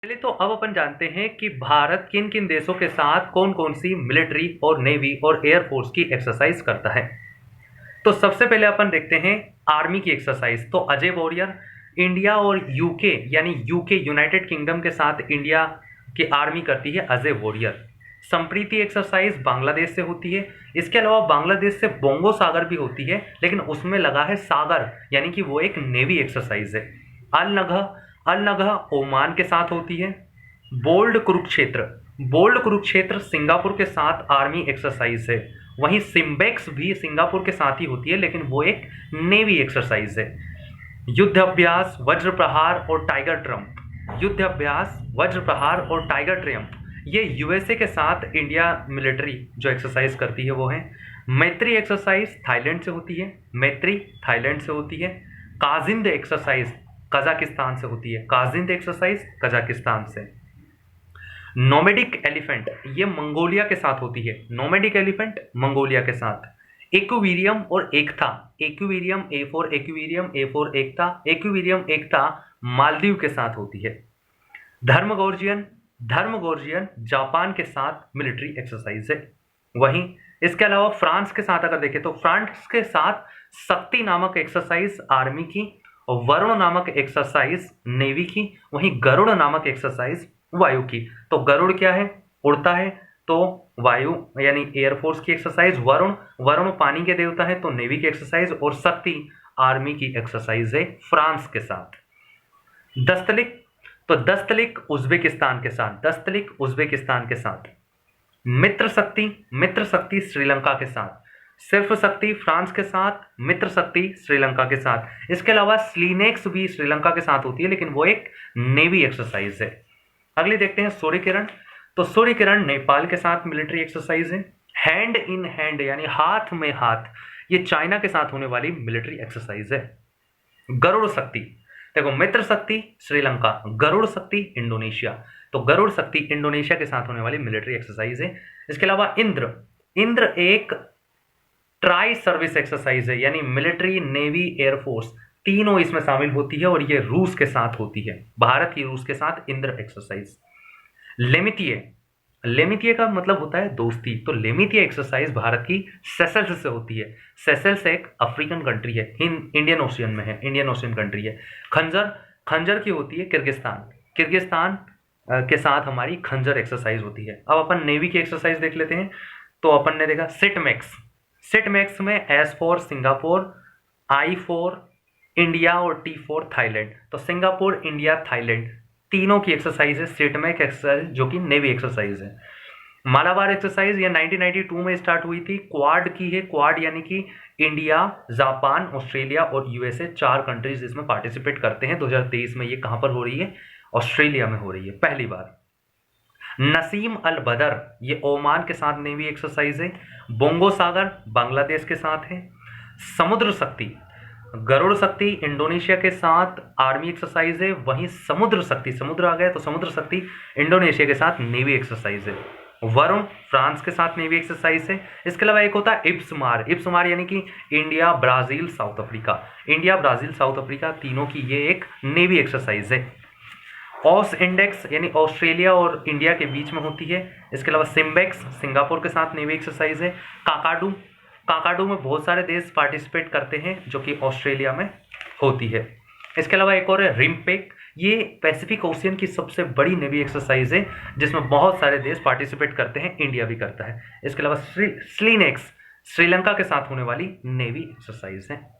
चलिए तो अब अपन जानते हैं कि भारत किन किन देशों के साथ कौन कौन सी मिलिट्री और नेवी और एयरफोर्स की एक्सरसाइज करता है। तो सबसे पहले अपन देखते हैं आर्मी की एक्सरसाइज। तो अजय वॉरियर इंडिया और यूके यानी यूके यूनाइटेड किंगडम के साथ इंडिया की आर्मी करती है अजय वॉरियर। संप्रीति एक्सरसाइज बांग्लादेश से होती है। इसके अलावा बांग्लादेश से बोंगो सागर भी होती है, लेकिन उसमें लगा है सागर यानी कि वो एक नेवी एक्सरसाइज है। अल नगह ओमान के साथ होती है। बोल्ड कुरुक्षेत्र सिंगापुर के साथ आर्मी एक्सरसाइज है। वहीं सिम्बेक्स भी सिंगापुर के साथ ही होती है, लेकिन वो एक नेवी एक्सरसाइज है। युद्ध अभ्यास वज्र प्रहार और टाइगर ट्रियम्फ ये यूएसए के साथ इंडिया मिलिट्री जो एक्सरसाइज करती है वो है। मैत्री एक्सरसाइज थाईलैंड से होती है। काजिंद एक्सरसाइज कजाकिस्तान से। नोमेडिक एलिफेंट ये मंगोलिया के साथ होती है। एक्विरियम और एकता, एक्विरियम एकता मालदीव के साथ होती है। धर्मगोर्जियन जापान के साथ मिलिट्री एक्सरसाइज है। वहीं इसके अलावा फ्रांस के साथ अगर देखें तो फ्रांस के साथ शक्ति नामक एक्सरसाइज आर्मी की, वरुण नामक एक्सरसाइज नेवी की, वहीं गरुड़ नामक एक्सरसाइज वायु की। तो गरुड़ क्या है? उड़ता है, तो वायु यानी एयरफोर्स की एक्सरसाइज। वरुण पानी के देवता है, तो नेवी की एक्सरसाइज। और शक्ति आर्मी की एक्सरसाइज है फ्रांस के साथ। दस्तलिक उज्बेकिस्तान के साथ। मित्र शक्ति श्रीलंका के साथ। सिर्फ शक्ति फ्रांस के साथ, मित्र शक्ति श्रीलंका के साथ। इसके अलावा स्लीनेक्स भी श्रीलंका के साथ होती है, लेकिन वो एक नेवी एक्सरसाइज है। अगले देखते हैं सूर्य किरण। तो सूर्य किरण नेपाल के साथ मिलिट्री एक्सरसाइज है। हैंड इन हैंड यानी हाथ में हाथ, ये चाइना के साथ होने वाली मिलिट्री एक्सरसाइज है। गरुड़ शक्ति देखो, मित्र शक्ति श्रीलंका, गरुड़ शक्ति इंडोनेशिया। तो गरुड़ शक्ति इंडोनेशिया के साथ होने वाली मिलिट्री एक्सरसाइज है। इसके अलावा इंद्र एक ट्राई सर्विस एक्सरसाइज है, यानी मिलिट्री नेवी एयरफोर्स तीनों इसमें शामिल होती है, और ये रूस के साथ होती है। भारत की रूस के साथ इंद्र एक्सरसाइज। लेमितिये का मतलब होता है दोस्ती। तो लेमितिये एक्सरसाइज भारत की सेशल्स से होती है। सेशल्स एक अफ्रीकन कंट्री है, इंडियन ओशियन कंट्री है। खंजर की होती है किर्गिस्तान के साथ हमारी खंजर एक्सरसाइज होती है। अब अपन नेवी की एक्सरसाइज देख लेते हैं। तो अपन ने देखा सिटमैक्स में S for Singapore, I for India और टी फॉर थाईलैंड। तो सिंगापुर, इंडिया, थाईलैंड तीनों की एक्सरसाइज है सिटमैक एक्सरसाइज, जो कि नेवी एक्सरसाइज है। मालाबार एक्सरसाइज ये 1992 में स्टार्ट हुई थी। क्वाड की है, क्वाड यानी कि इंडिया, जापान, ऑस्ट्रेलिया और यूएसए 4 कंट्रीज इसमें पार्टिसिपेट करते हैं। 2023 में ये कहां पर हो रही है? ऑस्ट्रेलिया में हो रही है पहली बार। नसीम अल बदर ये ओमान के साथ नेवी एक्सरसाइज है। बोंगो सागर बांग्लादेश के साथ है। समुद्र शक्ति गरुड़ शक्ति इंडोनेशिया के साथ आर्मी एक्सरसाइज है। वहीं समुद्र आ गया, तो समुद्र शक्ति इंडोनेशिया के साथ नेवी एक्सरसाइज है। वरुण फ्रांस के साथ नेवी एक्सरसाइज है। इसके अलावा एक होता है इप्समार यानी कि इंडिया, ब्राजील, साउथ अफ्रीका तीनों की ये एक नेवी एक्सरसाइज है। ऑस इंडेक्स यानी ऑस्ट्रेलिया और इंडिया के बीच में होती है। इसके अलावा सिम्बेक्स सिंगापुर के साथ नेवी एक्सरसाइज है। काकाडू में बहुत सारे देश पार्टिसिपेट करते हैं, जो कि ऑस्ट्रेलिया में होती है। इसके अलावा एक और है रिम्पेक, ये पैसिफिक ओशियन की सबसे बड़ी नेवी एक्सरसाइज है, जिसमें बहुत सारे देश पार्टिसिपेट करते हैं, इंडिया भी करता है। इसके अलावा स्लीनेक्स श्रीलंका के साथ होने वाली नेवी एक्सरसाइज है।